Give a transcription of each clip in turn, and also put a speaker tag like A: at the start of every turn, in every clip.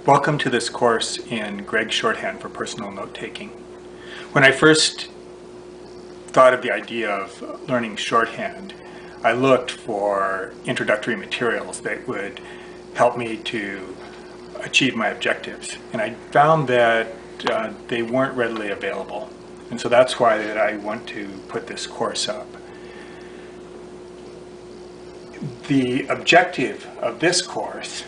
A: Welcome to this course in Gregg Shorthand for Personal Note-Taking. When I first thought of the idea of learning shorthand, I looked for introductory materials that would help me to achieve my objectives. And I found that they weren't readily available. And so that's why that I want to put this course up. The objective of this course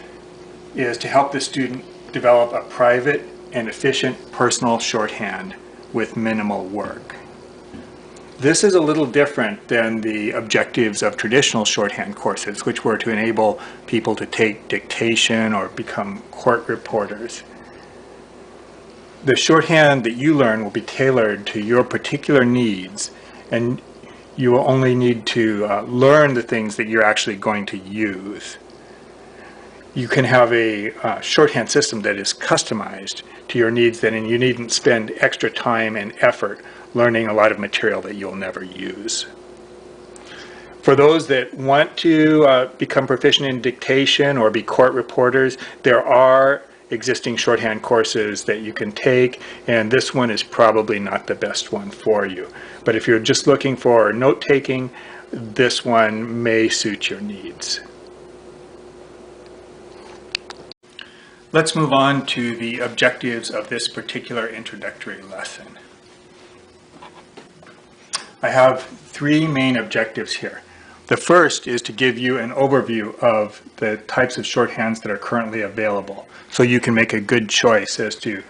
A: is to help the student develop a private and efficient personal shorthand with minimal work. This is a little different than the objectives of traditional shorthand courses, which were to enable people to take dictation or become court reporters. The shorthand that you learn will be tailored to your particular needs, and you will only need to learn the things that you're actually going to use. You can have a shorthand system that is customized to your needs, and you needn't spend extra time and effort learning a lot of material that you'll never use. For those that want to become proficient in dictation or be court reporters, there are existing shorthand courses that you can take, and this one is probably not the best one for you. But if you're just looking for note-taking, this one may suit your needs. Let's move on to the objectives of this particular introductory lesson. I have three main objectives here. The first is to give you an overview of the types of shorthands that are currently available, so you can make a good choice as to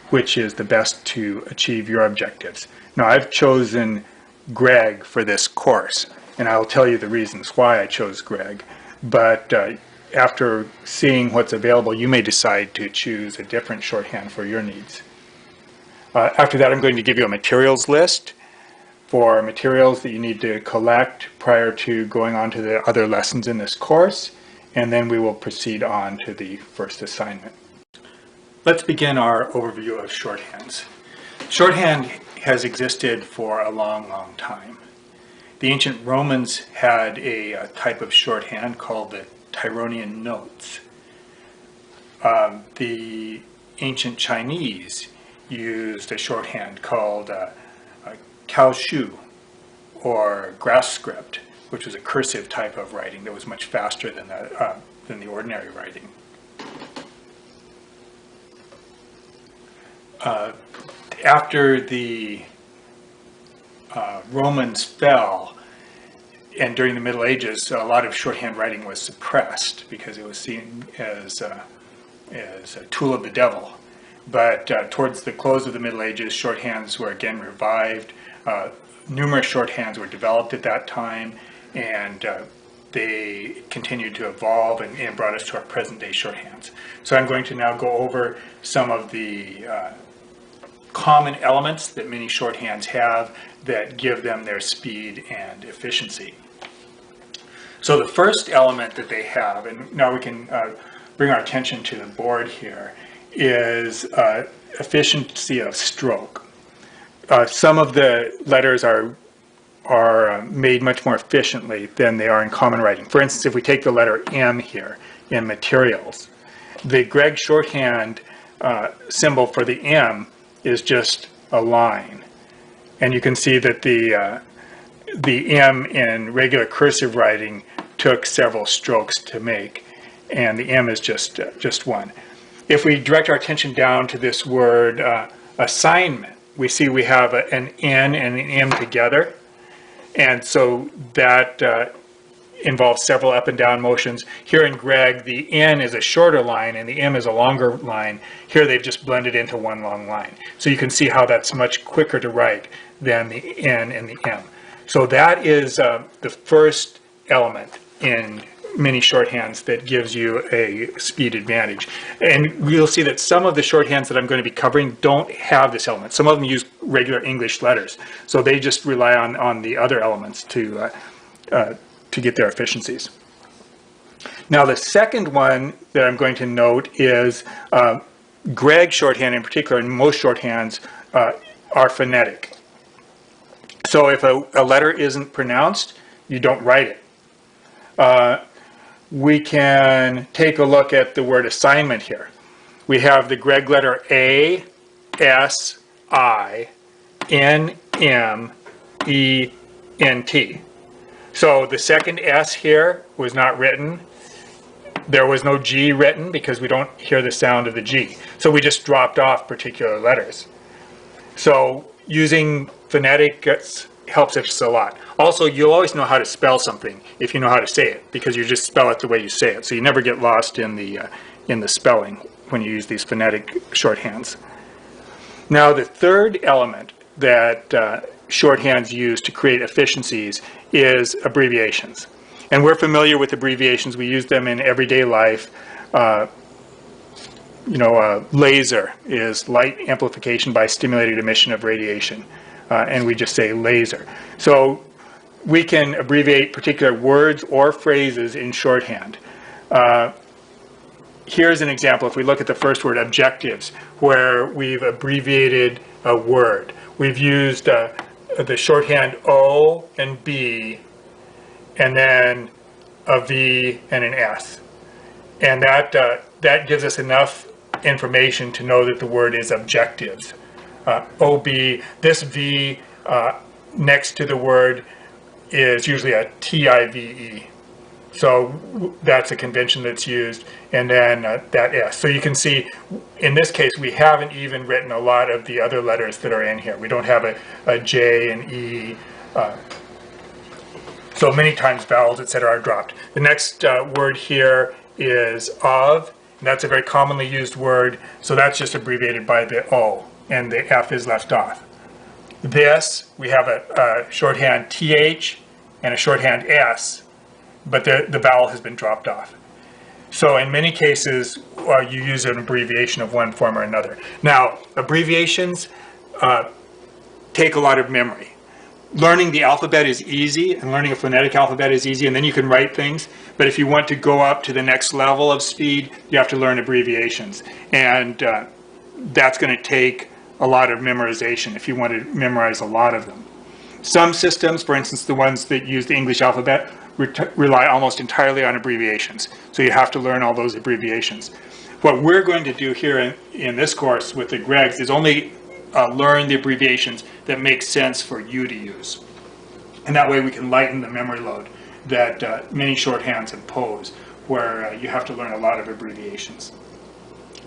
A: which is the best to achieve your objectives. Now, I've chosen Gregg for this course, and I'll tell you the reasons why I chose Gregg, but after seeing what's available, you may decide to choose a different shorthand for your needs. After that, I'm going to give you a materials list for materials that you need to collect prior to going on to the other lessons in this course, and then we will proceed on to the first assignment. Let's begin our overview of shorthands. Shorthand has existed for a long, long time. The ancient Romans had a type of shorthand called the Tironian notes. The ancient Chinese used a shorthand called Cao Shu, or grass script, which was a cursive type of writing that was much faster than the ordinary writing. After the Romans fell, and during the Middle Ages, a lot of shorthand writing was suppressed because it was seen as a tool of the devil. But towards the close of the Middle Ages, shorthands were again revived. Numerous shorthands were developed at that time, and they continued to evolve and brought us to our present-day shorthands. So I'm going to now go over some of the common elements that many shorthands have that give them their speed and efficiency. So the first element that they have, and now we can bring our attention to the board here, is efficiency of stroke. Some of the letters are made much more efficiently than they are in common writing. For instance, if we take the letter M here in materials, the Gregg shorthand symbol for the M is just a line. And you can see that the M in regular cursive writing took several strokes to make, and the M is just one. If we direct our attention down to this word assignment, we see we have an N and an M together, and so that involves several up and down motions. Here in Gregg, the N is a shorter line and the M is a longer line. Here they've just blended into one long line. So you can see how that's much quicker to write than the N and the M. So that is the first element in many shorthands that gives you a speed advantage. And we'll see that some of the shorthands that I'm going to be covering don't have this element. Some of them use regular English letters, so they just rely on the other elements to get their efficiencies. Now the second one that I'm going to note is Gregg shorthand in particular, and most shorthands are phonetic. So if a letter isn't pronounced, you don't write it. We can take a look at the word assignment here. we have the Gregg letter A, S, I, N, M, E, N, T. So the second S here was not written. There was no G written because we don't hear the sound of the G. So we just dropped off particular letters. So using phonetics helps us a lot. Also, you'll always know how to spell something if you know how to say it, because you just spell it the way you say it. So you never get lost in the spelling when you use these phonetic shorthands. Now, the third element that shorthands use to create efficiencies is abbreviations. And we're familiar with abbreviations. We use them in everyday life. Laser is light amplification by stimulated emission of radiation. And we just say laser. So we can abbreviate particular words or phrases in shorthand. Here's an example. If we look at the first word, objectives, where we've abbreviated a word. We've used the shorthand O and B, and then a V and an S. And that gives us enough information to know that the word is objectives. OB, this V next to the word is usually a TIVE. So that's a convention that's used, and then that S. So you can see, in this case, we haven't even written a lot of the other letters that are in here. We don't have a J and E. So many times vowels, etc., are dropped. The next word here is of, and that's a very commonly used word, so that's just abbreviated by the O, and the F is left off. This, we have a shorthand TH and a shorthand S, but the vowel has been dropped off. So in many cases, you use an abbreviation of one form or another. Now, abbreviations take a lot of memory. Learning the alphabet is easy, and learning a phonetic alphabet is easy, and then you can write things. But if you want to go up to the next level of speed, you have to learn abbreviations. And that's going to take a lot of memorization if you want to memorize a lot of them. Some systems, for instance, the ones that use the English alphabet, rely almost entirely on abbreviations. So you have to learn all those abbreviations. What we're going to do here in this course with the Greggs is only learn the abbreviations that make sense for you to use. And that way we can lighten the memory load that many shorthands impose, where you have to learn a lot of abbreviations.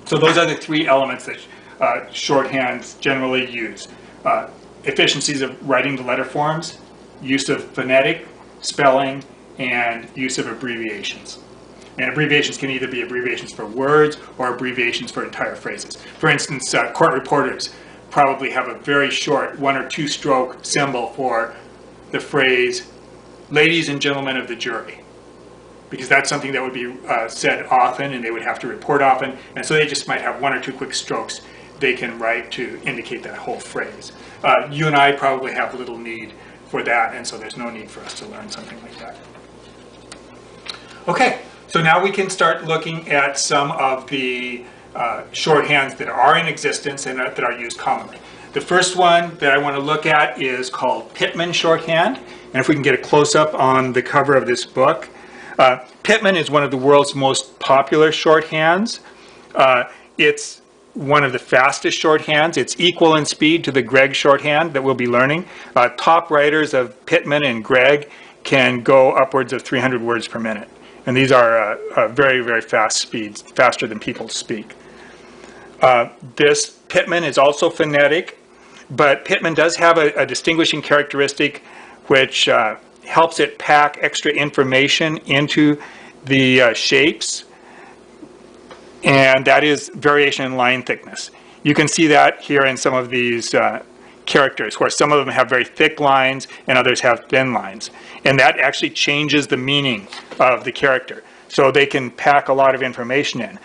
A: So those are the three elements that shorthands generally use. Efficiencies of writing the letter forms, use of phonetic, spelling, and use of abbreviations. And abbreviations can either be abbreviations for words or abbreviations for entire phrases. For instance, court reporters probably have a very short 1 or 2 stroke symbol for the phrase, ladies and gentlemen of the jury, because that's something that would be said often and they would have to report often, and so they just might have 1 or 2 quick strokes they can write to indicate that whole phrase. You and I probably have little need for that, and so there's no need for us to learn something like that. Okay, so now we can start looking at some of the shorthands that are in existence and that are used commonly. The first one that I want to look at is called Pitman shorthand, and if we can get a close-up on the cover of this book. Pitman is one of the world's most popular shorthands. It's one of the fastest shorthands. It's equal in speed to the Gregg shorthand that we'll be learning. Top writers of Pitman and Gregg can go upwards of 300 words per minute. And these are very, very fast speeds, faster than people speak. This Pitman is also phonetic, but Pitman does have a distinguishing characteristic which helps it pack extra information into the shapes, and that is variation in line thickness. You can see that here in some of these characters, where some of them have very thick lines and others have thin lines. And that actually changes the meaning of the character. So they can pack a lot of information in.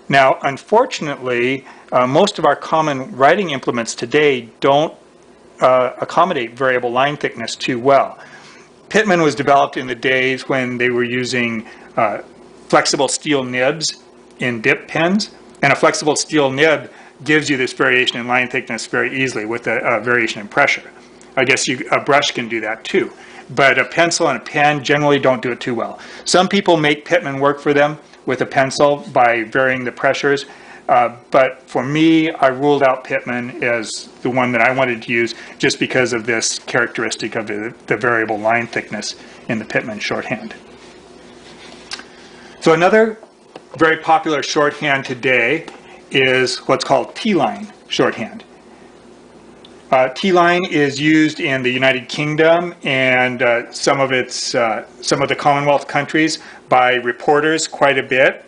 A: Now, unfortunately, most of our common writing implements today don't accommodate variable line thickness too well. Pitman was developed in the days when they were using flexible steel nibs in dip pens, and a flexible steel nib gives you this variation in line thickness very easily with a variation in pressure. I guess a brush can do that too, but a pencil and a pen generally don't do it too well. Some people make Pitman work for them with a pencil by varying the pressures, But for me, I ruled out Pitman as the one that I wanted to use just because of this characteristic of the variable line thickness in the Pitman shorthand. So another very popular shorthand today is what's called T-line shorthand. T-line is used in the United Kingdom and some of the Commonwealth countries by reporters quite a bit.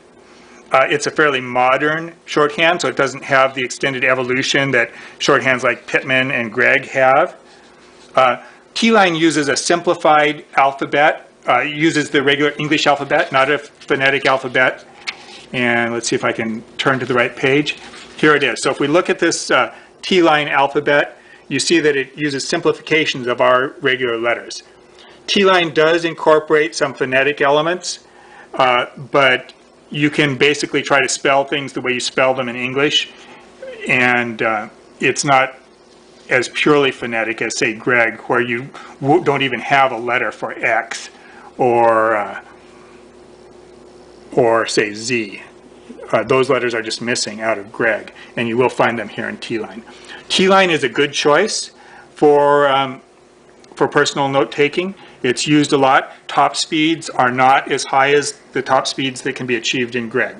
A: It's a fairly modern shorthand, so it doesn't have the extended evolution that shorthands like Pitman and Gregg have. T-line uses a simplified alphabet, uses the regular English alphabet, not a phonetic alphabet. And let's see if I can turn to the right page. Here it is. So if we look at this T-line alphabet, you see that it uses simplifications of our regular letters. T-line does incorporate some phonetic elements, but you can basically try to spell things the way you spell them in English, and it's not as purely phonetic as, say, Gregg, where you don't even have a letter for X or say, Z. Those letters are just missing out of Gregg, and you will find them here in T-line. T-line is a good choice for personal note-taking. It's used a lot. Top speeds are not as high as the top speeds that can be achieved in Gregg.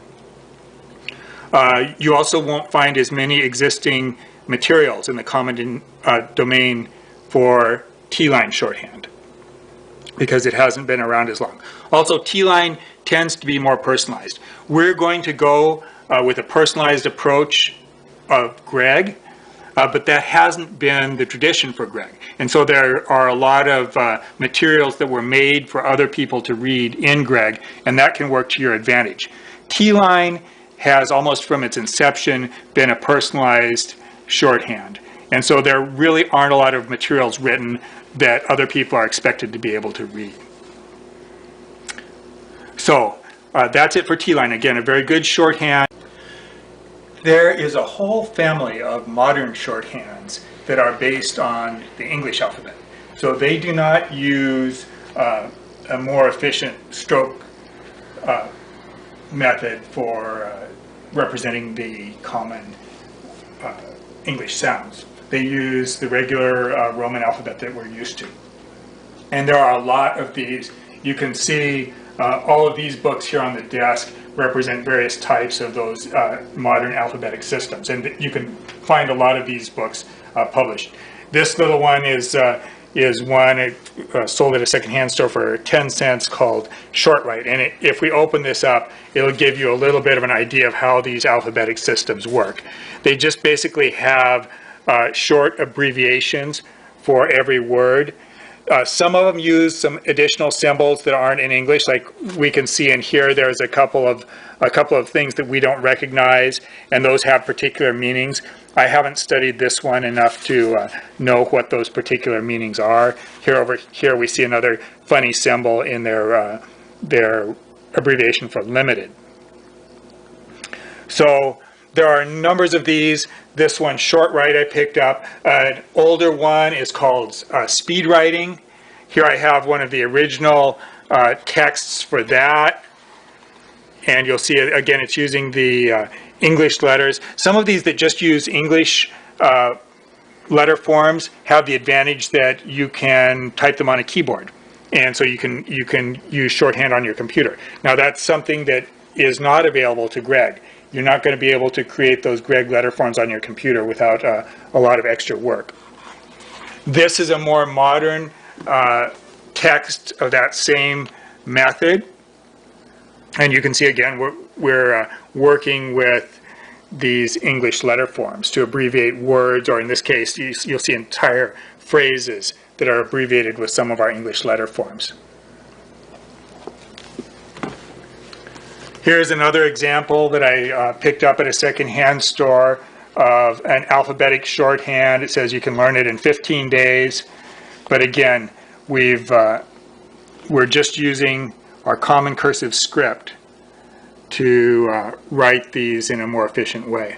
A: You also won't find as many existing materials in the common domain for T-line shorthand because it hasn't been around as long. Also, T-line tends to be more personalized. We're going to go with a personalized approach of Gregg, but that hasn't been the tradition for Gregg. And so there are a lot of materials that were made for other people to read in Gregg, and that can work to your advantage. T-line has almost from its inception been a personalized shorthand. And so there really aren't a lot of materials written that other people are expected to be able to read. So that's it for T-line. Again, a very good shorthand. There is a whole family of modern shorthands that are based on the English alphabet. So they do not use a more efficient stroke method for representing the common English sounds. They use the regular Roman alphabet that we're used to. And there are a lot of these. You can see all of these books here on the desk represent various types of those modern alphabetic systems. And you can find a lot of these books published. This little one is one sold at a secondhand store for 10 cents called Shortwrite. And if we open this up, it'll give you a little bit of an idea of how these alphabetic systems work. They just basically have short abbreviations for every word. Some of them use some additional symbols that aren't in English, like we can see in here. There's a couple of things that we don't recognize, and those have particular meanings. I haven't studied this one enough to know what those particular meanings are. Over here we see another funny symbol in their abbreviation for limited. So there are numbers of these. This one, Shortwrite, I picked up. An older one is called speed writing. Here I have one of the original texts for that. And you'll see, again, it's using the English letters. Some of these that just use English letter forms have the advantage that you can type them on a keyboard. And so you can use shorthand on your computer. Now that's something that is not available to Gregg. You're not going to be able to create those Gregg letter forms on your computer without a lot of extra work. This is a more modern text of that same method. And you can see again, we're working with these English letter forms to abbreviate words, or in this case, you'll see entire phrases that are abbreviated with some of our English letter forms. Here's another example that I picked up at a secondhand store of an alphabetic shorthand. It says you can learn it in 15 days. But again, we're just using our common cursive script to write these in a more efficient way.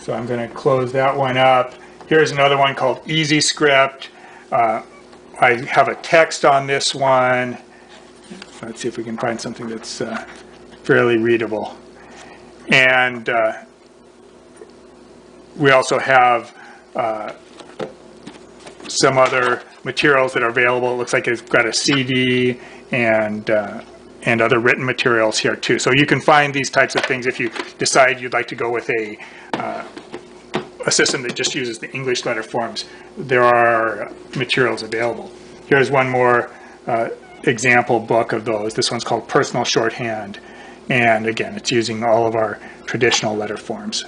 A: So I'm going to close that one up. Here's another one called Easy Script. I have a text on this one, Let's see if we can find something that's fairly readable. And we also have some other materials that are available. It looks like it's got a CD and other written materials here too. So you can find these types of things if you decide you'd like to go with a system that just uses the English letter forms. There are materials available. Here's one more example book of those. This one's called Personal Shorthand. And again, it's using all of our traditional letter forms.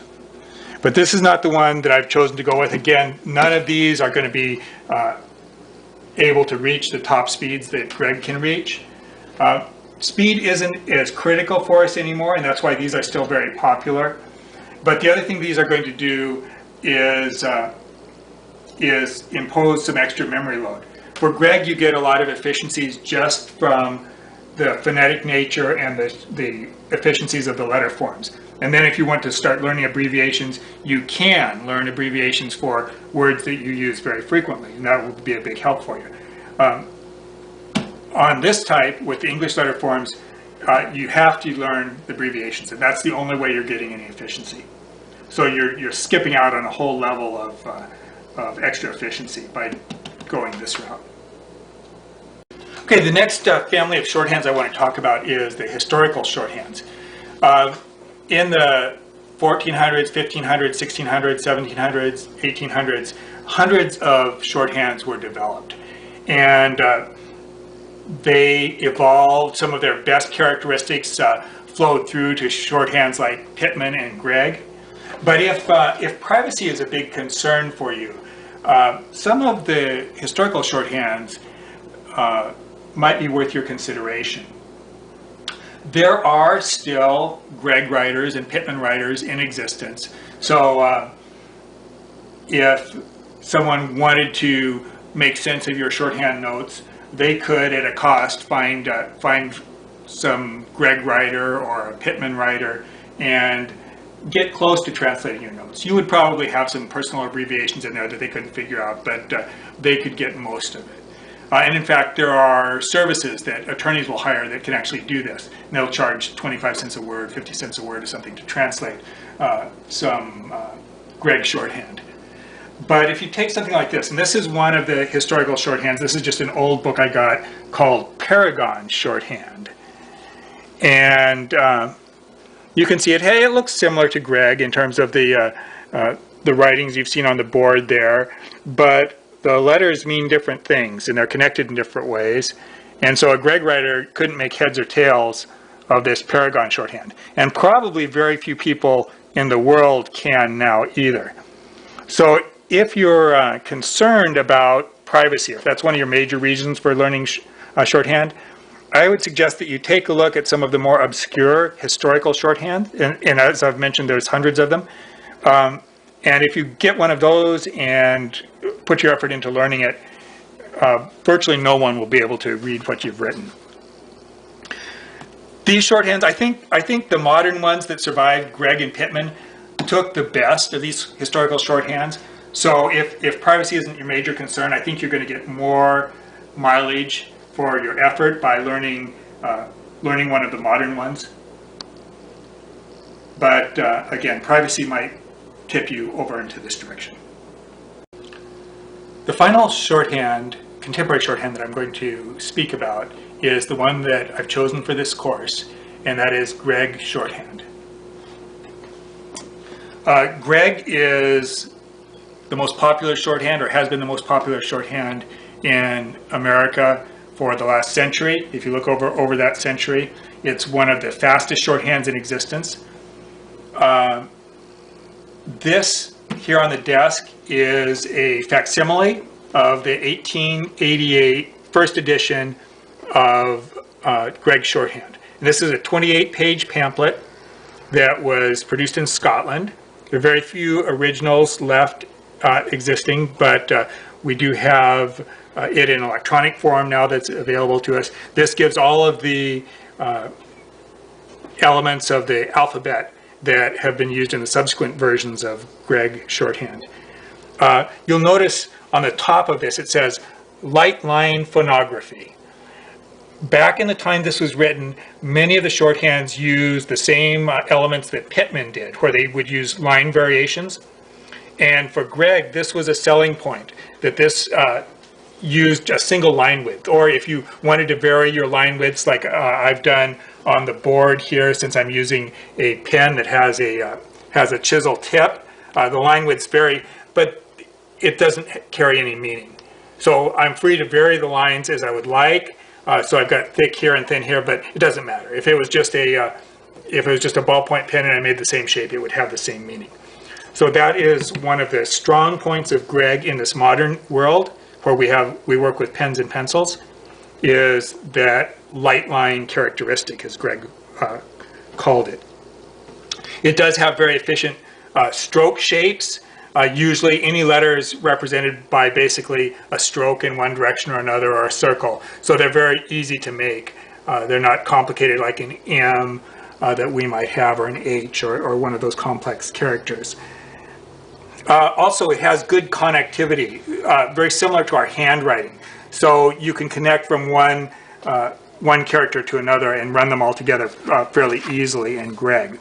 A: But this is not the one that I've chosen to go with. Again, none of these are going to be able to reach the top speeds that Gregg can reach. Speed isn't as critical for us anymore, and that's why these are still very popular. But the other thing these are going to do is impose some extra memory load. For Gregg, you get a lot of efficiencies just from the phonetic nature and the efficiencies of the letter forms. And then if you want to start learning abbreviations, you can learn abbreviations for words that you use very frequently, and that will be a big help for you. On this type, with the English letter forms, you have to learn the abbreviations, and that's the only way you're getting any efficiency. So you're skipping out on a whole level of extra efficiency by going this route. Okay, the next family of shorthands I want to talk about is the historical shorthands. In the 1400s, 1500s, 1600s, 1700s, 1800s, hundreds of shorthands were developed. And they evolved. Some of their best characteristics flowed through to shorthands like Pitman and Gregg. But if privacy is a big concern for you, some of the historical shorthands might be worth your consideration. There are still Gregg writers and Pitman writers in existence. So if someone wanted to make sense of your shorthand notes, they could, at a cost, find some Gregg writer or a Pitman writer and get close to translating your notes. You would probably have some personal abbreviations in there that they couldn't figure out, but they could get most of it. And in fact, there are services that attorneys will hire that can actually do this. And they'll charge 25 cents a word, 50 cents a word or something to translate some Gregg shorthand. But if you take something like this, and this is one of the historical shorthands, this is just an old book I got called Paragon Shorthand. And you can see it, hey, it looks similar to Gregg in terms of the writings you've seen on the board there, but the letters mean different things and they're connected in different ways. And so a Gregg writer couldn't make heads or tails of this Paragon shorthand. And probably very few people in the world can now either. So if you're concerned about privacy, if that's one of your major reasons for learning shorthand, I would suggest that you take a look at some of the more obscure historical shorthand. And as I've mentioned, there's hundreds of them. And if you get one of those and put your effort into learning it, virtually no one will be able to read what you've written. These shorthands, I think the modern ones that survived, Gregg and Pitman, took the best of these historical shorthands. So if privacy isn't your major concern, I think you're going to get more mileage for your effort by learning one of the modern ones. But again, privacy might tip you over into this direction. The final shorthand, contemporary shorthand that I'm going to speak about is the one that I've chosen for this course, and that is Gregg shorthand. Gregg is the most popular shorthand, or has been the most popular shorthand in America for the last century. If you look over that century, it's one of the fastest shorthands in existence. This here on the desk is a facsimile of the 1888 first edition of Gregg shorthand. And this is a 28-page pamphlet that was produced in Scotland. There are very few originals left existing, but we do have it in electronic form now that's available to us. This gives all of the elements of the alphabet that have been used in the subsequent versions of Gregg shorthand. You'll notice on the top of this it says light line phonography. back in the time this was written, many of the shorthands used the same elements that Pitman did, where they would use line variations. And for Gregg, this was a selling point, that this used a single line width. Or if you wanted to vary your line widths, like I've done on the board here, since I'm using a pen that has a chisel tip, the line widths vary, but it doesn't carry any meaning. So I'm free to vary the lines as I would like. So I've got thick here and thin here, but it doesn't matter. If it was just a ballpoint pen and I made the same shape, it would have the same meaning. So that is one of the strong points of Gregg in this modern world, where we work with pens and pencils, is that light line characteristic, as Gregg called it. It does have very efficient stroke shapes. Usually any letter is represented by basically a stroke in one direction or another, or a circle. So they're very easy to make. They're not complicated like an M that we might have, or an H, or one of those complex characters. Also, it has good connectivity, very similar to our handwriting. So you can connect from one character to another and run them all together fairly easily in Gregg.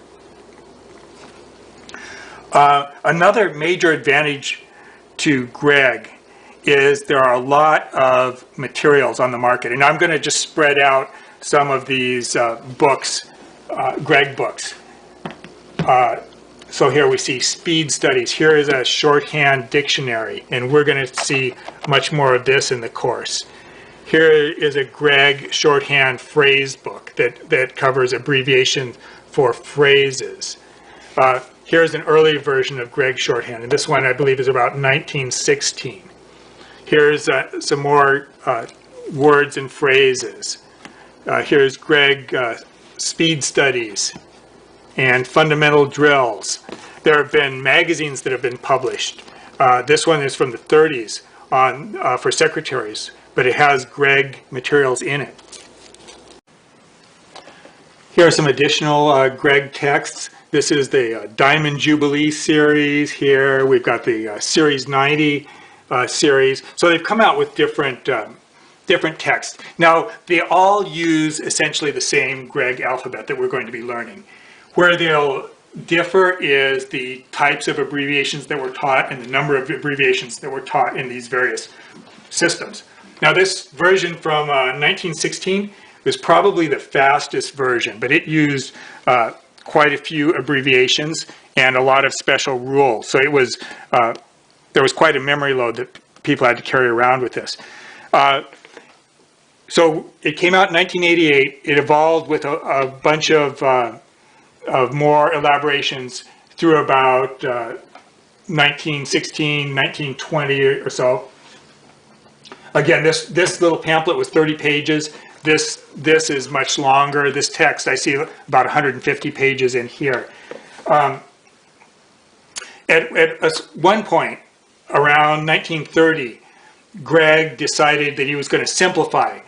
A: Another major advantage to Gregg is there are a lot of materials on the market. And I'm going to just spread out some of these books, Gregg books. So here we see speed studies. Here is a shorthand dictionary, and we're going to see much more of this in the course. Here is a Gregg shorthand phrase book that covers abbreviations for phrases. Here's an early version of Gregg shorthand, and this one I believe is about 1916. Here's some more words and phrases. Here's Gregg speed studies and fundamental drills. There have been magazines that have been published. This one is from the 30s for secretaries, but it has Gregg materials in it. Here are some additional Gregg texts. This is the Diamond Jubilee series here. We've got the Series 90 series. So they've come out with different texts. Now, they all use essentially the same Gregg alphabet that we're going to be learning. Where they'll differ is the types of abbreviations that were taught and the number of abbreviations that were taught in these various systems. Now, this version from 1916 was probably the fastest version, but it used quite a few abbreviations and a lot of special rules. So it was there was quite a memory load that people had to carry around with this. So it came out in 1988. It evolved with a bunch of more elaborations through about 1916, 1920 or so. Again, this little pamphlet was 30 pages. This is much longer. This text, I see about 150 pages in here. At one point, around 1930, Gregg decided that he was going to simplify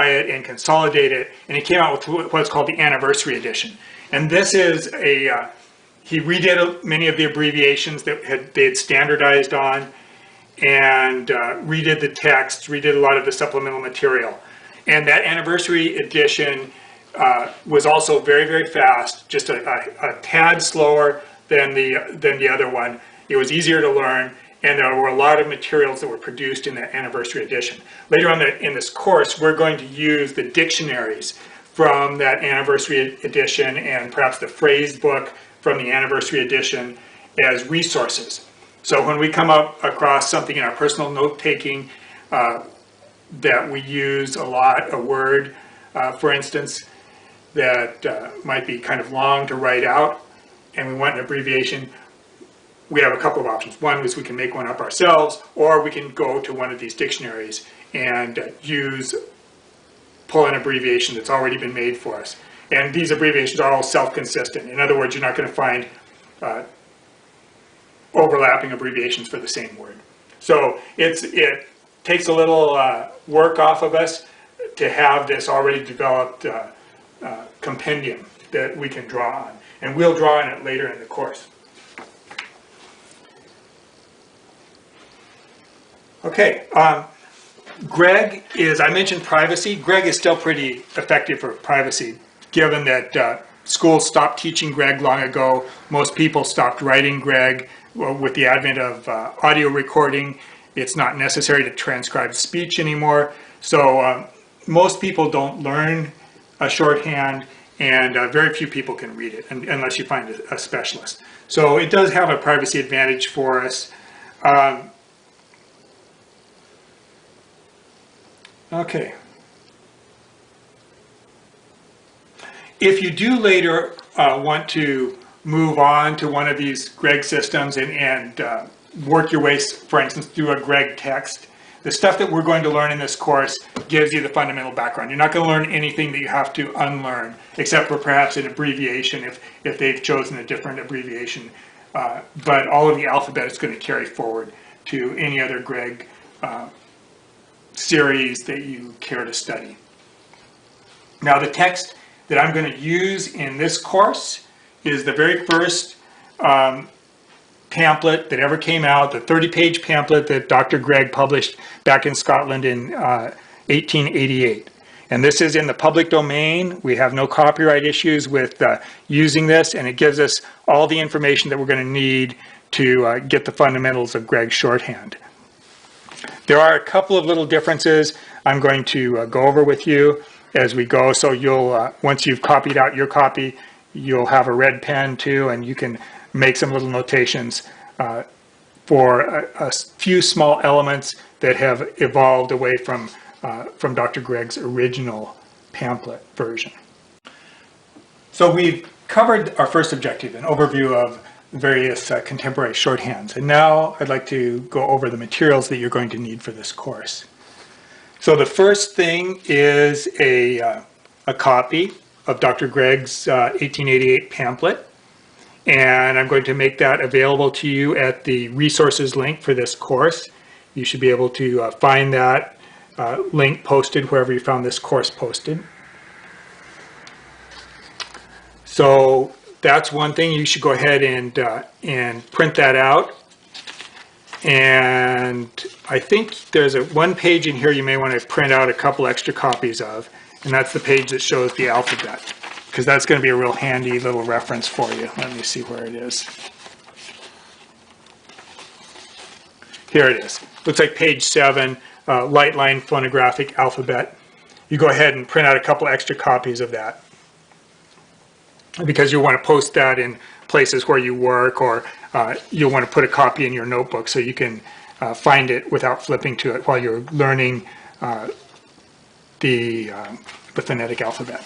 A: it and consolidate it, and he came out with what's called the Anniversary Edition. And this is he redid many of the abbreviations that they had standardized on, and redid the text, redid a lot of the supplemental material. And that Anniversary Edition was also very, very fast, just a tad slower than the other one. It was easier to learn, and there were a lot of materials that were produced in that Anniversary Edition. Later on in this course, we're going to use the dictionaries from that Anniversary Edition and perhaps the phrase book from the Anniversary Edition as resources. So when we come up across something in our personal note-taking that we use a lot, a word, for instance, that might be kind of long to write out, and we want an abbreviation, we have a couple of options. One is we can make one up ourselves, or we can go to one of these dictionaries and pull an abbreviation that's already been made for us. And these abbreviations are all self-consistent. In other words, you're not going to find overlapping abbreviations for the same word. So it takes a little work off of us to have this already developed compendium that we can draw on. And we'll draw on it later in the course. Okay, Gregg is, I mentioned privacy. Gregg is still pretty effective for privacy, given that schools stopped teaching Gregg long ago. Most people stopped writing Gregg. Well, with the advent of audio recording, it's not necessary to transcribe speech anymore. So most people don't learn a shorthand, and very few people can read it unless you find a specialist. So it does have a privacy advantage for us. Okay. If you do later want to move on to one of these Gregg systems and work your way, for instance, through a Gregg text, the stuff that we're going to learn in this course gives you the fundamental background. You're not going to learn anything that you have to unlearn, except for perhaps an abbreviation if they've chosen a different abbreviation. But all of the alphabet is going to carry forward to any other Gregg series that you care to study. Now, the text that I'm going to use in this course is the very first pamphlet that ever came out, the 30-page pamphlet that Dr. Gregg published back in Scotland in 1888. And this is in the public domain. We have no copyright issues with using this, and it gives us all the information that we're going to need to get the fundamentals of Gregg shorthand. There are a couple of little differences I'm going to go over with you as we go. So you'll, once you've copied out your copy, you'll have a red pen too, and you can make some little notations for a few small elements that have evolved away from Dr. Gregg's original pamphlet version. So we've covered our first objective, an overview of various contemporary shorthands. And now I'd like to go over the materials that you're going to need for this course. So the first thing is a copy of Dr. Gregg's 1888 pamphlet. And I'm going to make that available to you at the resources link for this course. You should be able to find that link posted wherever you found this course posted. So that's one thing. You should go ahead and print that out. And I think there's one page in here you may want to print out a couple extra copies of, and that's the page that shows the alphabet, because that's going to be a real handy little reference for you. Let me see where it is. Here it is. Looks like page 7, light line phonographic alphabet. You go ahead and print out a couple extra copies of that, because you'll want to post that in places where you work, or you'll want to put a copy in your notebook so you can find it without flipping to it while you're learning the phonetic alphabet.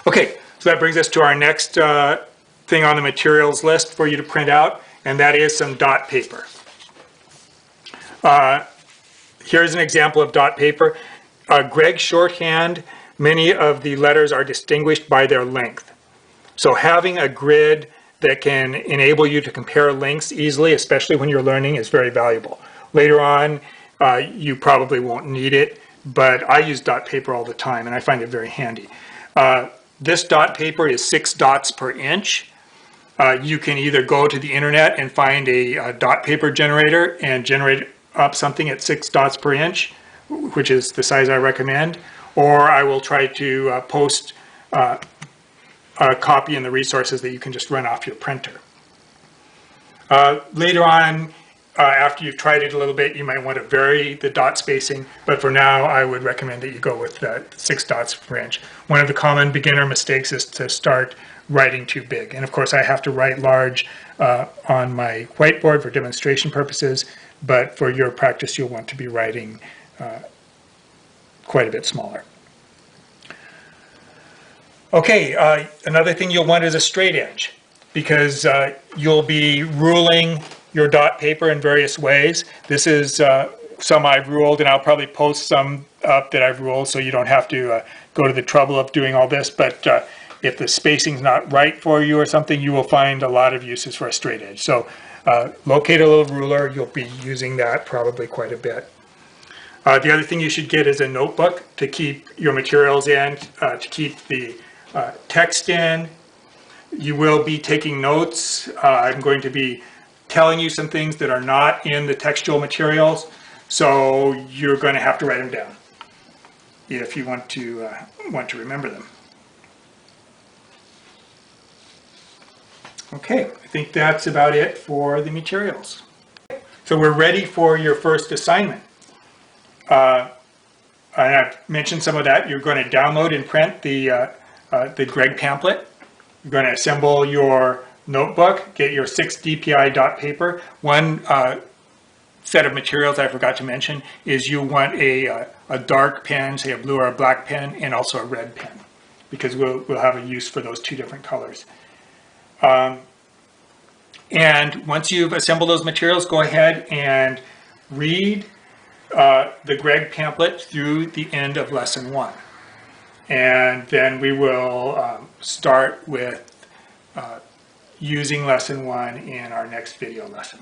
A: Okay, so that brings us to our next thing on the materials list for you to print out, and that is some dot paper. Here's an example of dot paper. Gregg shorthand, many of the letters are distinguished by their length. So having a grid that can enable you to compare lengths easily, especially when you're learning, is very valuable. Later on, you probably won't need it, but I use dot paper all the time, and I find it very handy. This dot paper is 6 dots per inch. You can either go to the internet and find a dot paper generator and generate up something at 6 dots per inch, which is the size I recommend, or I will try to post a copy in the resources that you can just run off your printer. Later on, after you've tried it a little bit, you might want to vary the dot spacing, but for now I would recommend that you go with 6 dots per inch. One of the common beginner mistakes is to start writing too big, and of course I have to write large on my whiteboard for demonstration purposes, but for your practice you'll want to be writing quite a bit smaller. Okay, another thing you'll want is a straight edge, because you'll be ruling your dot paper in various ways. This is some I've ruled, and I'll probably post some up that I've ruled so you don't have to go to the trouble of doing all this, but if the spacing's not right for you or something, you will find a lot of uses for a straight edge. So locate a little ruler. You'll be using that probably quite a bit. The other thing you should get is a notebook to keep your materials in, to keep the text in. You will be taking notes. I'm going to be telling you some things that are not in the textual materials. So you're going to have to write them down if you want to remember them. Okay, I think that's about it for the materials. So we're ready for your first assignment. And I've mentioned some of that. You're going to download and print the Gregg pamphlet. You're going to assemble your notebook, get your 6 DPI dot paper. One set of materials I forgot to mention is you want a dark pen, say a blue or a black pen, and also a red pen, because we'll have a use for those 2 different colors. And once you've assembled those materials, go ahead and read the Gregg pamphlet through the end of lesson 1. And then we will start with using lesson 1 in our next video lesson.